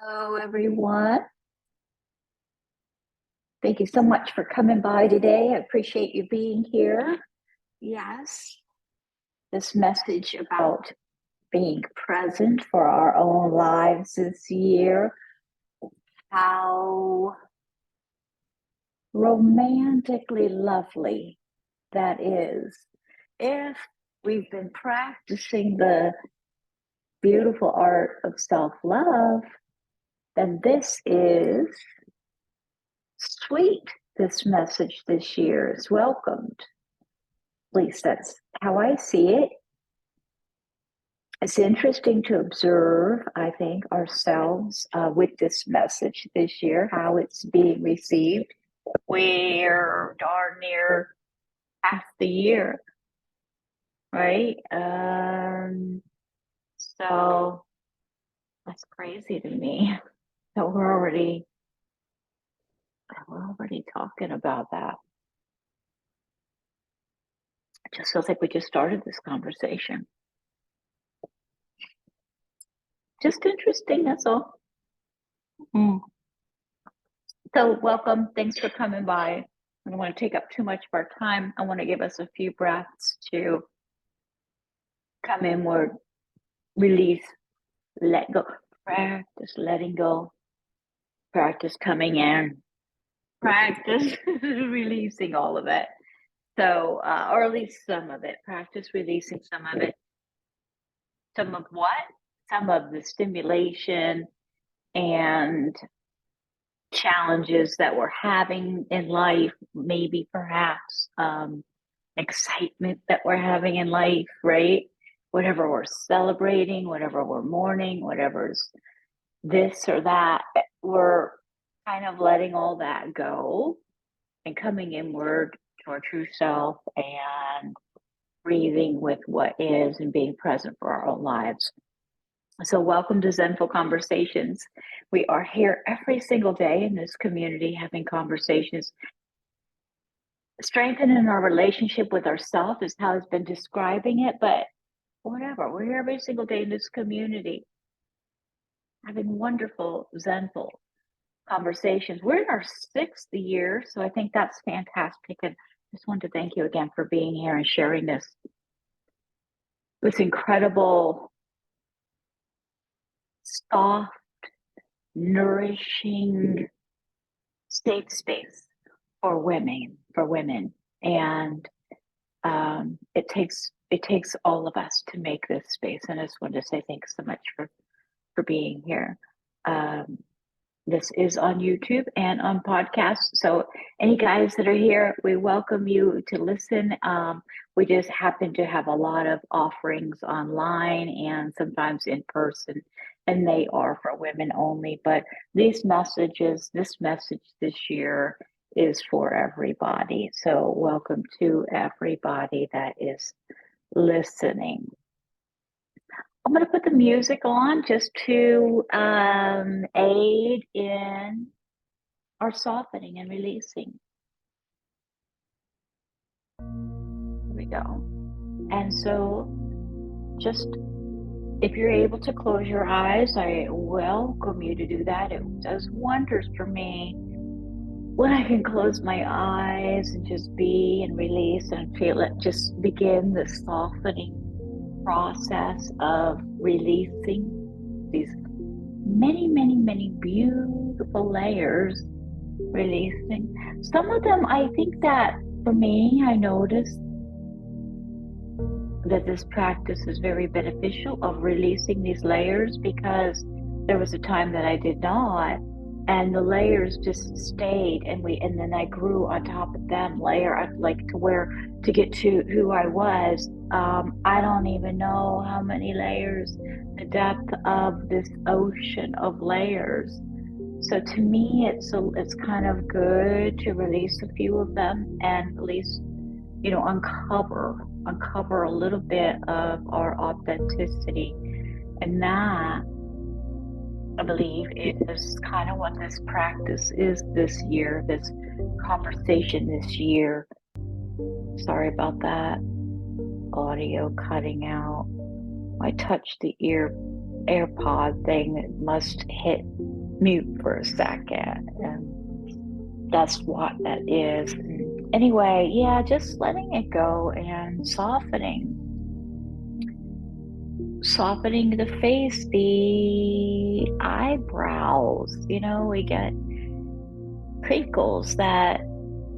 Hello, everyone. Thank you so much for coming by today. I appreciate you being here. Yes, this message about being present for our own lives this year, how romantically lovely that is. If we've been practicing the beautiful art of self-love, then this is sweet. This message this year is welcomed. At least that's how I see it. It's interesting to observe, I think, ourselves with this message this year, how it's being received. We're darn near half the year, right? So that's crazy to me. So we're already talking about that. It just feels like we just started this conversation. Just interesting, that's all. So welcome. Thanks for coming by. I don't want to take up too much of our time. I want to give us a few breaths to come inward, release, let go. Practice letting go. Practice coming in. Practice releasing all of it. So, or at least some of it. Practice releasing some of it. Some of what? Some of the stimulation and challenges that we're having in life, maybe perhaps excitement that we're having in life, right? Whatever we're celebrating, whatever we're mourning, whatever's this or that, we're kind of letting all that go and coming inward to our true self and breathing with what is and being present for our own lives. So welcome to Zenful Conversations. We are here every single day in this community having conversations. Strengthening our relationship with ourselves is how it's been describing it, but whatever, we're here every single day in this community having wonderful Zenful conversations. We're in our 6th year, so I think that's fantastic. And I just wanted to thank you again for being here and sharing this incredible, soft, nourishing, safe space for women. And it takes all of us to make this space. And I just wanted to say thanks so much for being here. This is on YouTube and on podcasts. So any guys that are here, we welcome you to listen. We just happen to have a lot of offerings online and sometimes in person, and they are for women only. But this message this year is for everybody. So welcome to everybody that is listening. I'm going to put the music on just to aid in our softening and releasing. Here we go. And so just if you're able to close your eyes, I welcome you to do that. It does wonders for me when I can close my eyes and just be and release and feel it just begin the softening process of releasing these many beautiful layers, releasing some of them. I think that for me, I noticed that this practice is very beneficial of releasing these layers, because there was a time that I did not, and the layers just stayed, and then I grew on top of them layer, like to get to who I was. I don't even know how many layers, the depth of this ocean of layers. So to me, it's kind of good to release a few of them and at least, uncover a little bit of our authenticity. And that, I believe, is kind of what this practice is this year, this conversation this year. Sorry about that. Audio cutting out. I touched the ear AirPod thing must hit mute for a second. And that's what that is. And anyway, yeah, just letting it go and softening the face, the eyebrows. We get crinkles that,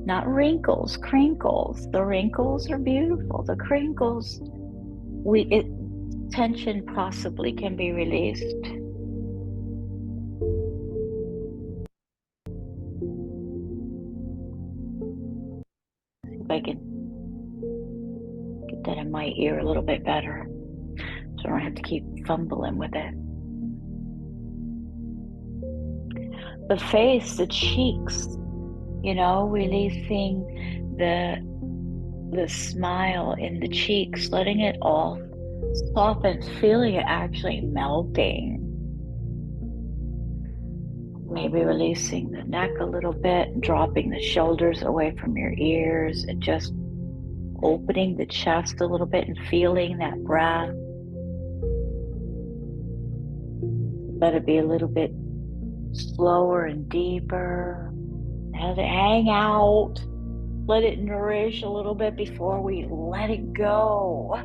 not wrinkles, crinkles. The wrinkles are beautiful. The crinkles, tension possibly can be released. See if I can get that in my ear a little bit better, so I don't have to keep fumbling with it. The face, the cheeks, releasing the smile in the cheeks, letting it all soften, feeling it actually melting. Maybe releasing the neck a little bit, dropping the shoulders away from your ears, and just opening the chest a little bit and feeling that breath. Let it be a little bit slower and deeper. Let it hang out. Let it nourish a little bit before we let it go.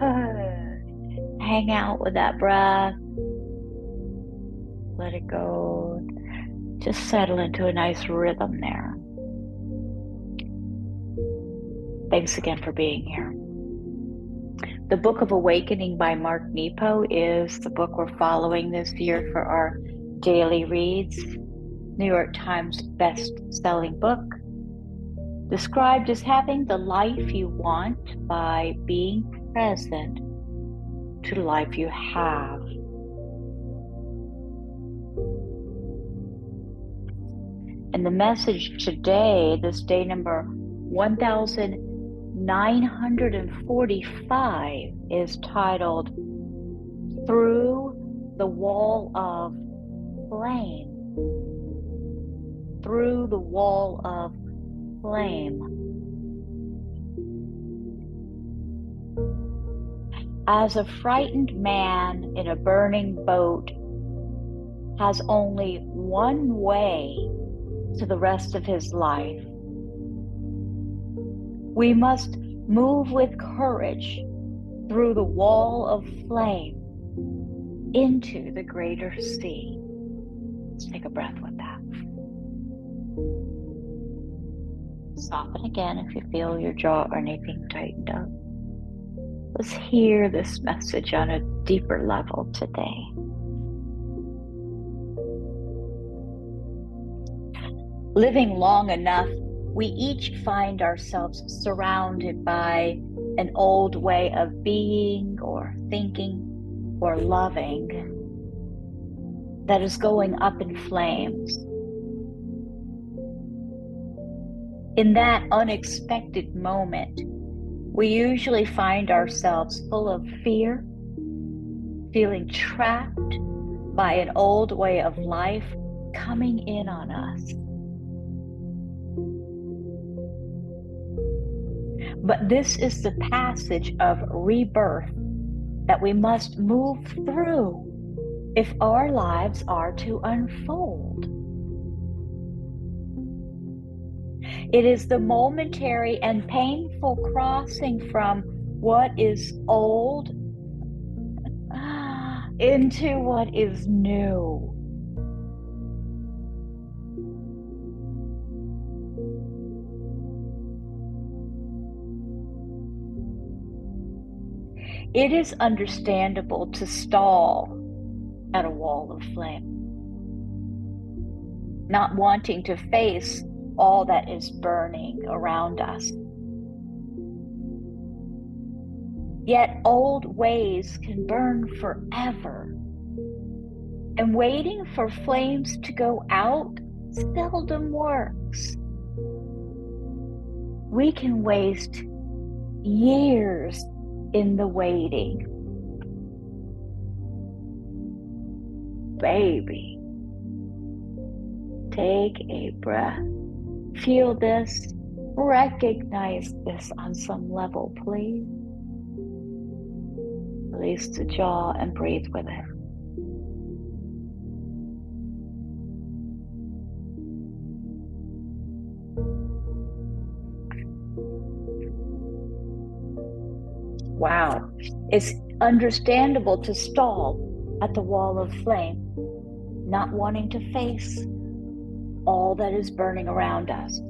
Hang out with that breath. Let it go. Just settle into a nice rhythm there. Thanks again for being here. The Book of Awakening by Mark Nepo is the book we're following this year for our daily reads. New York Times best-selling book. Described as having the life you want by being present to the life you have. And the message today, this day number 1945, is titled Through the Wall of Flame. Through the Wall of Flame. As a frightened man in a burning boat has only one way to the rest of his life, we must move with courage through the wall of flame into the greater sea. Let's take a breath with that. Soften again if you feel your jaw or anything tightened up. Let's hear this message on a deeper level today. Living long enough, we each find ourselves surrounded by an old way of being or thinking or loving that is going up in flames. In that unexpected moment, we usually find ourselves full of fear, feeling trapped by an old way of life coming in on us. But this is the passage of rebirth that we must move through if our lives are to unfold. It is the momentary and painful crossing from what is old into what is new. It is understandable to stall at a wall of flame, not wanting to face all that is burning around us. Yet old ways can burn forever, and waiting for flames to go out seldom works. We can waste years in the waiting. Baby, take a breath. Feel this. Recognize this on some level, please. Release the jaw and breathe with it. Wow. It's understandable to stall at the wall of flame, not wanting to face all that is burning around us.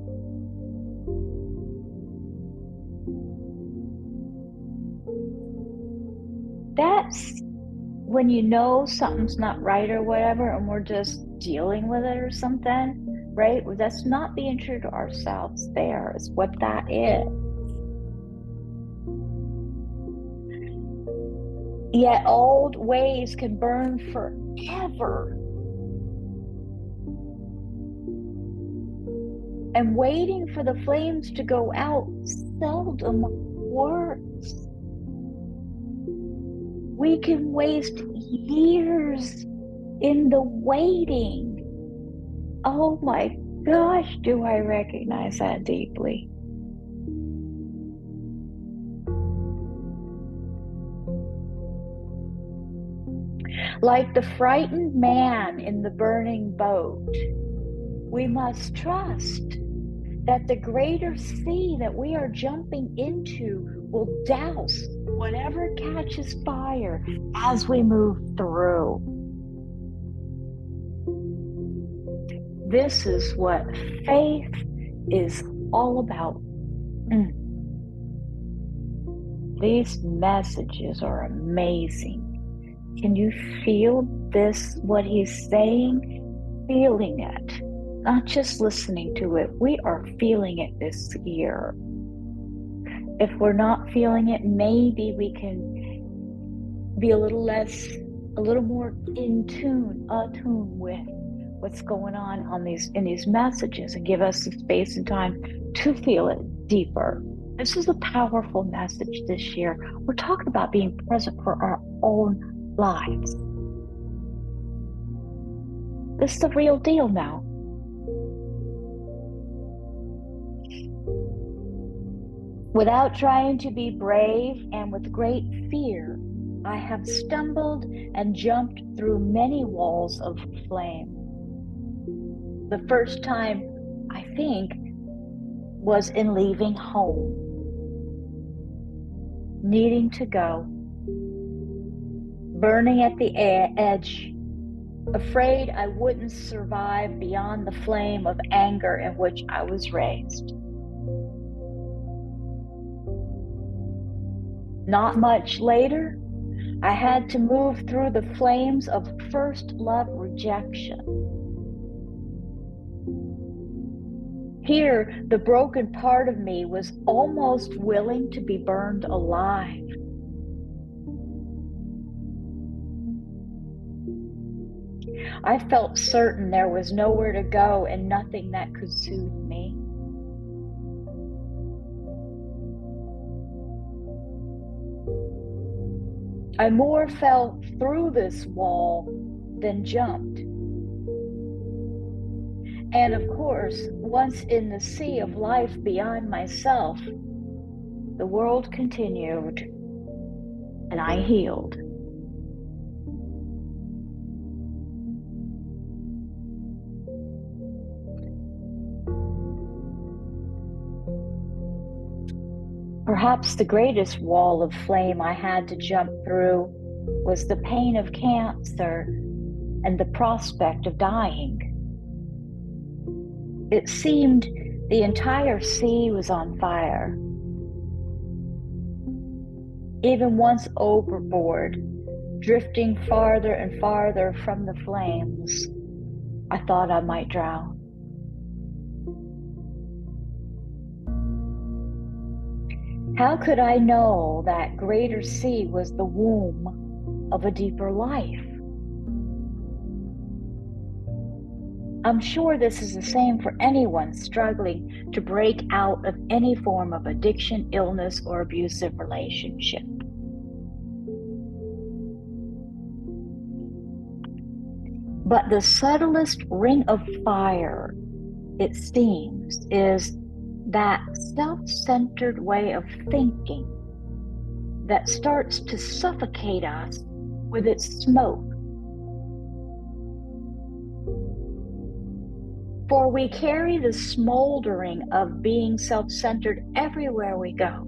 That's when you know something's not right or whatever, and we're just dealing with it or something, right? That's not being true to ourselves. There is what that is. Yet old ways can burn forever. And waiting for the flames to go out seldom works. We can waste years in the waiting. Oh my gosh, do I recognize that deeply? Like the frightened man in the burning boat, we must trust that the greater sea that we are jumping into will douse whatever catches fire as we move through. This is what faith is all about. These messages are amazing. Can you feel this, what he's saying? Feeling it, not just listening to it. We are feeling it this year. If we're not feeling it, maybe we can be a little more attuned with what's going on in these messages, and give us the space and time to feel it deeper. This is a powerful message this year. We're talking about being present for our own lives. This is the real deal now. Without trying to be brave and with great fear, I have stumbled and jumped through many walls of flame. The first time, I think, was in leaving home, needing to go, burning at the edge, afraid I wouldn't survive beyond the flame of anger in which I was raised. Not much later, I had to move through the flames of first love rejection. Here, the broken part of me was almost willing to be burned alive. I felt certain there was nowhere to go and nothing that could soothe me. I more fell through this wall than jumped. And of course, once in the sea of life beyond myself, the world continued, and I healed. Perhaps the greatest wall of flame I had to jump through was the pain of cancer and the prospect of dying. It seemed the entire sea was on fire. Even once overboard, drifting farther and farther from the flames, I thought I might drown. How could I know that greater sea was the womb of a deeper life? I'm sure this is the same for anyone struggling to break out of any form of addiction, illness, or abusive relationship. But the subtlest ring of fire, it seems, is that self-centered way of thinking that starts to suffocate us with its smoke. For we carry the smoldering of being self-centered everywhere we go.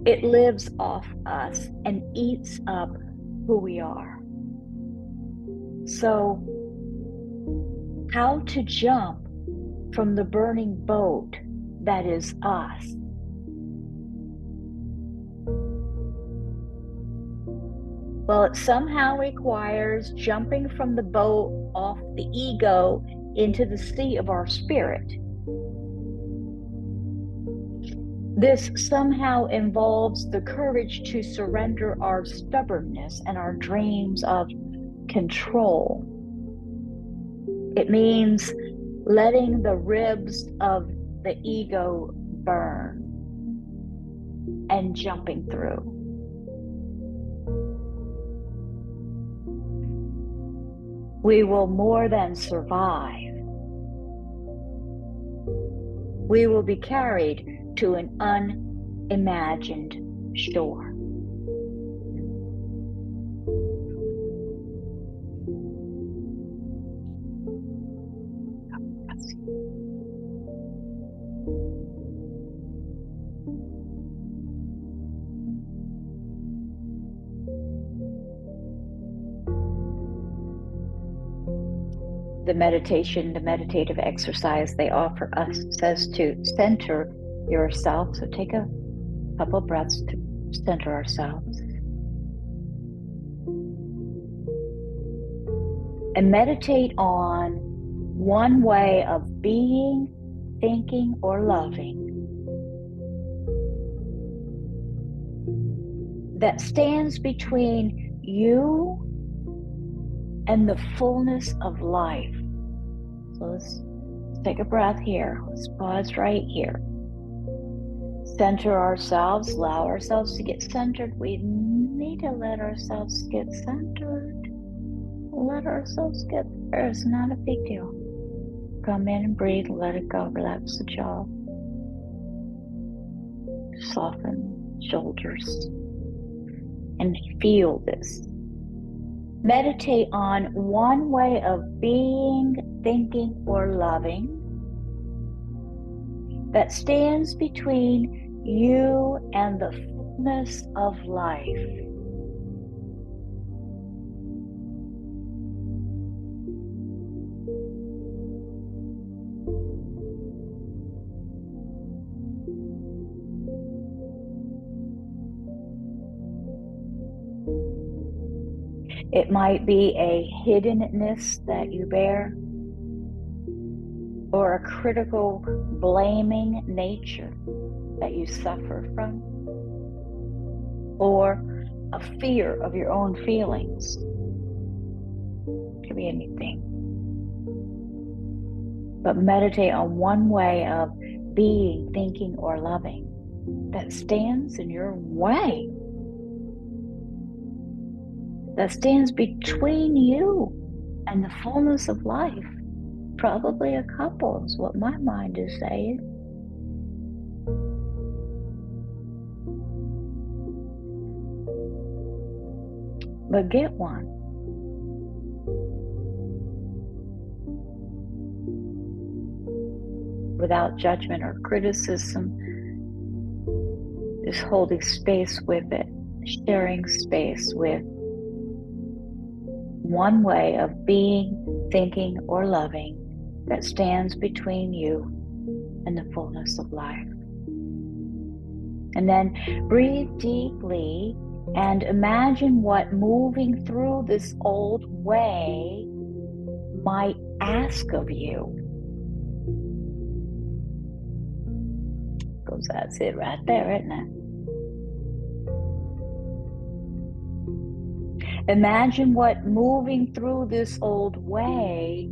It lives off us and eats up who we are. So, how to jump from the burning boat that is us? Well, it somehow requires jumping from the boat off the ego into the sea of our spirit. This somehow involves the courage to surrender our stubbornness and our dreams of control. It means letting the ribs of the ego burn and jumping through. We will more than survive. We will be carried to an unimagined shore. The meditative exercise they offer us says to center yourself. So take a couple breaths to center ourselves. And meditate on one way of being, thinking, or loving that stands between you and the fullness of life. So let's take a breath here. Let's pause right here. Center ourselves, allow ourselves to get centered. We need to let ourselves get centered. Let ourselves get there. It's not a big deal. Come in and breathe, let it go. Relax the jaw. Soften shoulders. And feel this. Meditate on one way of being, thinking, or loving that stands between you and the fullness of life. It might be a hiddenness that you bear, or a critical, blaming nature that you suffer from, or a fear of your own feelings. It could be anything. But meditate on one way of being, thinking, or loving that stands in your way, that stands between you and the fullness of life. Probably a couple is what my mind is saying. But get one. Without judgment or criticism, just holding space with it, sharing space with one way of being, thinking, or loving that stands between you and the fullness of life. And then breathe deeply and imagine what moving through this old way might ask of you. Because that's it right there, isn't it? Imagine what moving through this old way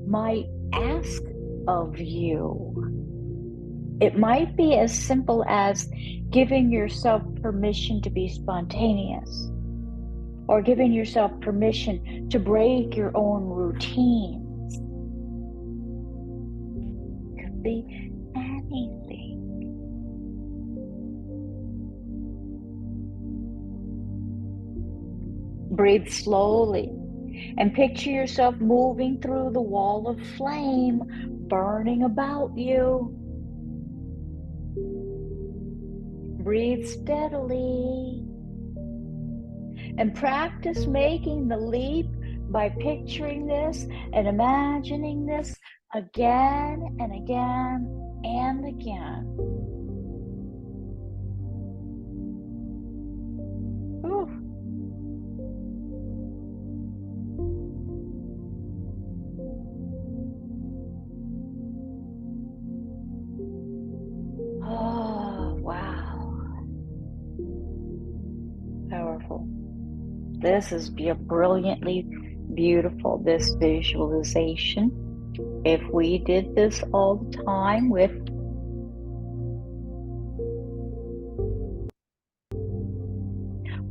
might ask of you. It might be as simple as giving yourself permission to be spontaneous, or giving yourself permission to break your own routines. It could be anything. Breathe slowly and picture yourself moving through the wall of flame burning about you. Breathe steadily. And practice making the leap by picturing this and imagining this again and again and again. Ooh. Oh, wow. Powerful. This is brilliantly beautiful, this visualization. If we did this all the time with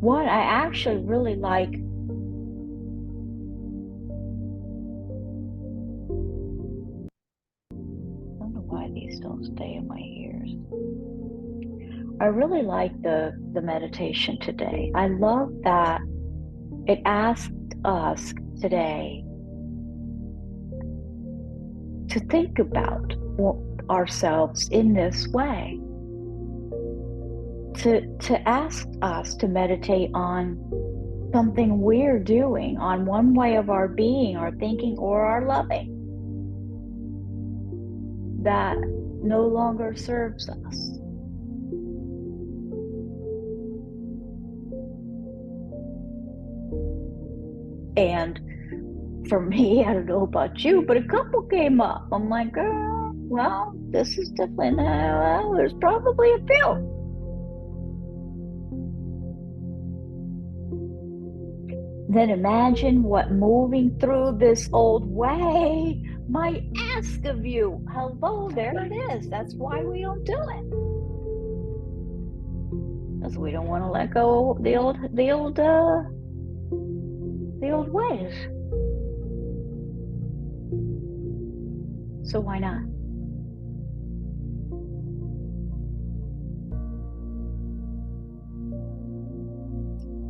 what I actually really like, I don't know why these don't stay in my ears. I really like the meditation today. I love that it asked us today to think about ourselves in this way, to ask us to meditate on something we're doing, on one way of our being, our thinking, or our loving that no longer serves us. And for me, I don't know about you, but a couple came up. I'm like, well, this is definitely, well, there's probably a few. Then imagine what moving through this old way might ask of you. Hello, there it is. That's why we don't do it. Because we don't want to let go of the old ways. So why not?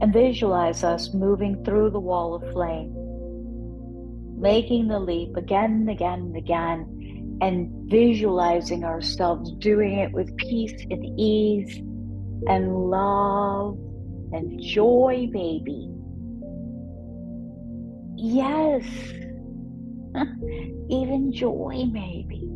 And visualize us moving through the wall of flame, making the leap again and again and again, and visualizing ourselves doing it with peace and ease and love and joy, baby. Yes, even joy, maybe.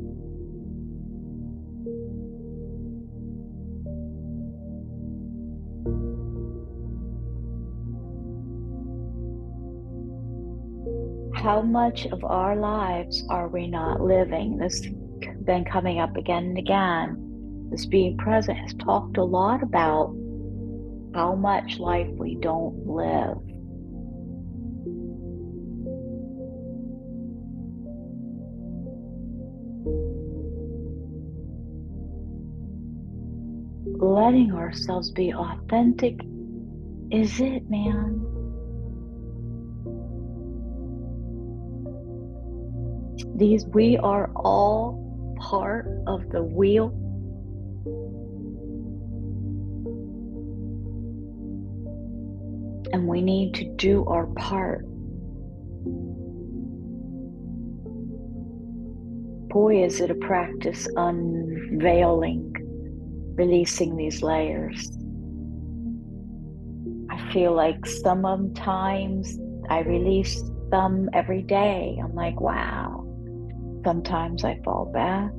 How much of our lives are we not living? This has been coming up again and again. This being present has talked a lot about how much life we don't live. Letting ourselves be authentic is it, man. We are all part of the wheel. And we need to do our part. Boy, is it a practice unveiling, releasing these layers. I feel like sometimes I release some every day. I'm like, wow. Sometimes I fall back,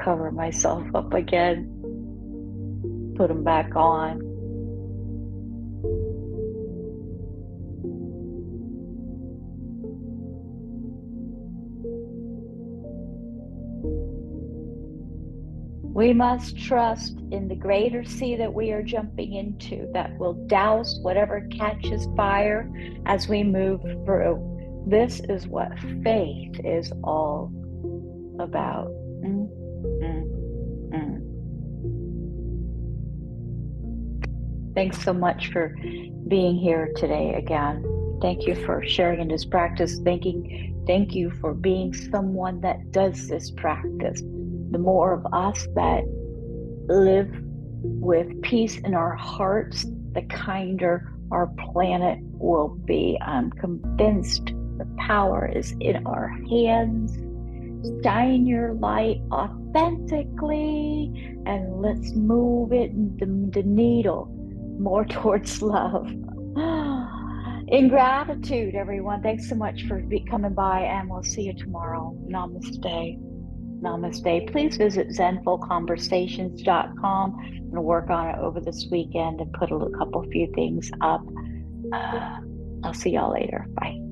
cover myself up again, put them back on. We must trust in the greater sea that we are jumping into that will douse whatever catches fire as we move through. This is what faith is all about. Thanks so much for being here today again. Thank you for sharing in this practice. Thank you for being someone that does this practice. The more of us that live with peace in our hearts, the kinder our planet will be. I'm convinced the power is in our hands. shine your light authentically, and let's move it, the needle more towards love. In gratitude, everyone. Thanks so much for coming by, and we'll see you tomorrow. Namaste. Namaste. Please visit zenfulconversations.com and work on it over this weekend and put a couple few things up. I'll see y'all later. Bye.